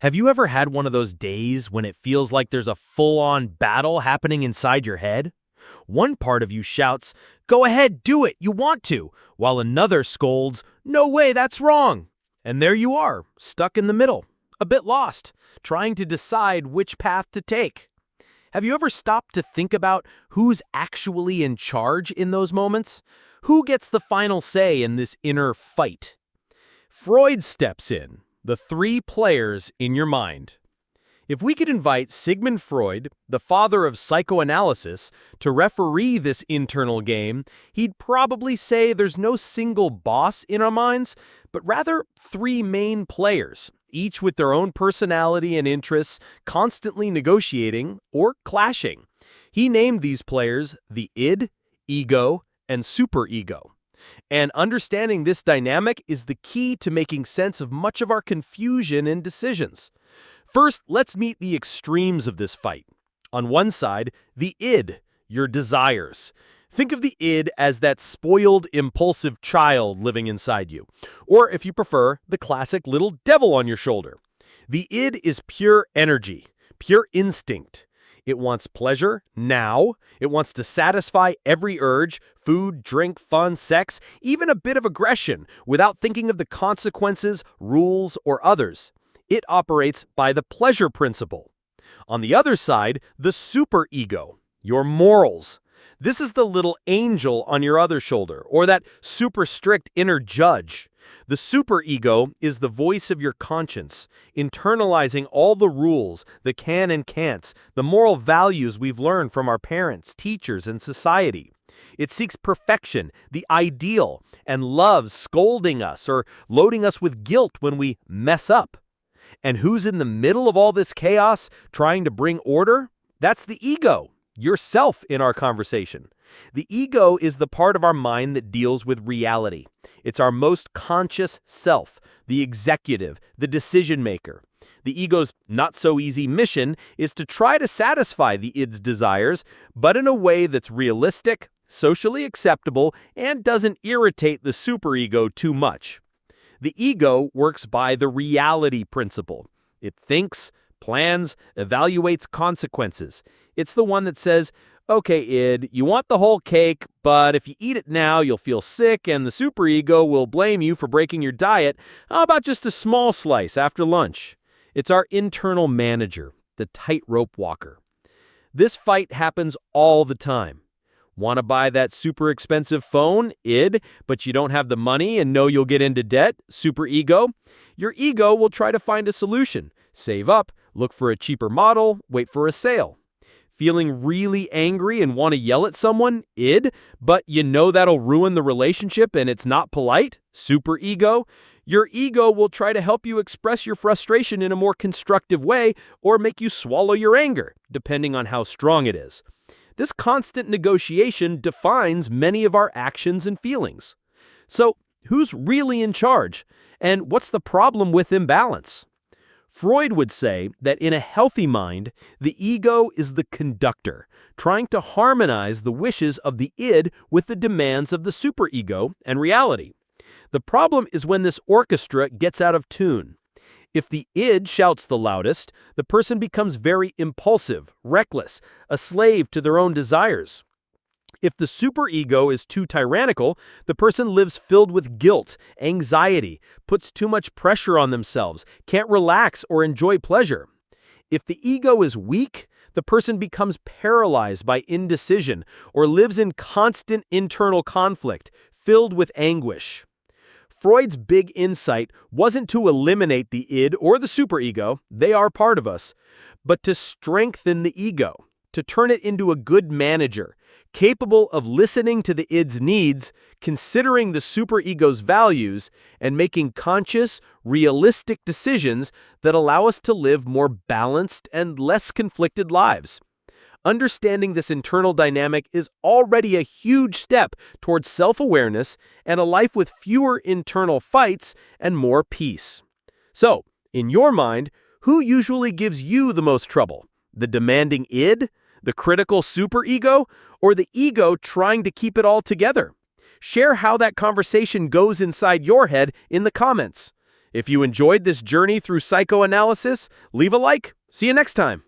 Have you ever had one of those days when it feels like there's a full-on battle happening inside your head? One part of you shouts, "Go ahead, do it, you want to," while another scolds, "No way, that's wrong." And there you are, stuck in the middle, a bit lost, trying to decide which path to take. Have you ever stopped to think about who's actually in charge in those moments? Who gets the final say in this inner fight? Freud steps in. The three players in your mind. If we could invite Sigmund Freud, the father of psychoanalysis, to referee this internal game, he'd probably say there's no single boss in our minds, but rather three main players, each with their own personality and interests, constantly negotiating or clashing. He named these players the id, ego, and superego. And understanding this dynamic is the key to making sense of much of our confusion and decisions. First, let's meet the extremes of this fight. On one side, the id, your desires. Think of the id as that spoiled, impulsive child living inside you. Or, if you prefer, the classic little devil on your shoulder. The id is pure energy, pure instinct. It wants pleasure now. It wants to satisfy every urge, food, drink, fun, sex, even a bit of aggression, without thinking of the consequences, rules, or others. It operates by the pleasure principle. On the other side, the superego, your morals. This is the little angel on your other shoulder, or that super strict inner judge. The superego is the voice of your conscience, internalizing all the rules, the can and can'ts, the moral values we've learned from our parents, teachers, and society. It seeks perfection, the ideal, and loves scolding us or loading us with guilt when we mess up. And who's in the middle of all this chaos, trying to bring order? That's the ego, yourself in our conversation. The ego is the part of our mind that deals with reality. It's our most conscious self, the executive, the decision maker. The ego's not-so-easy mission is to try to satisfy the id's desires, but in a way that's realistic, socially acceptable, and doesn't irritate the superego too much. The ego works by the reality principle. It thinks, plans, evaluates consequences. It's the one that says, "Okay, id, you want the whole cake, but if you eat it now, you'll feel sick, and the superego will blame you for breaking your diet. How about just a small slice after lunch?" It's our internal manager, the tightrope walker. This fight happens all the time. Want to buy that super expensive phone, id, but you don't have the money and know you'll get into debt, superego? Your ego will try to find a solution. Save up, look for a cheaper model, wait for a sale. Feeling really angry and want to yell at someone, id, but you know that'll ruin the relationship and it's not polite, superego? Your ego will try to help you express your frustration in a more constructive way or make you swallow your anger, depending on how strong it is. This constant negotiation defines many of our actions and feelings. So, who's really in charge? And what's the problem with imbalance? Freud would say that in a healthy mind, the ego is the conductor, trying to harmonize the wishes of the id with the demands of the superego and reality. The problem is when this orchestra gets out of tune. If the id shouts the loudest, the person becomes very impulsive, reckless, a slave to their own desires. If the superego is too tyrannical, the person lives filled with guilt, anxiety, puts too much pressure on themselves, can't relax or enjoy pleasure. If the ego is weak, the person becomes paralyzed by indecision or lives in constant internal conflict, filled with anguish. Freud's big insight wasn't to eliminate the id or the superego, they are part of us, but to strengthen the ego, to turn it into a good manager, capable of listening to the id's needs, considering the superego's values, and making conscious, realistic decisions that allow us to live more balanced and less conflicted lives. Understanding this internal dynamic is already a huge step towards self-awareness and a life with fewer internal fights and more peace. So, in your mind, who usually gives you the most trouble? The demanding id? The critical superego? Or the ego trying to keep it all together? Share how that conversation goes inside your head in the comments. If you enjoyed this journey through psychoanalysis, leave a like. See you next time.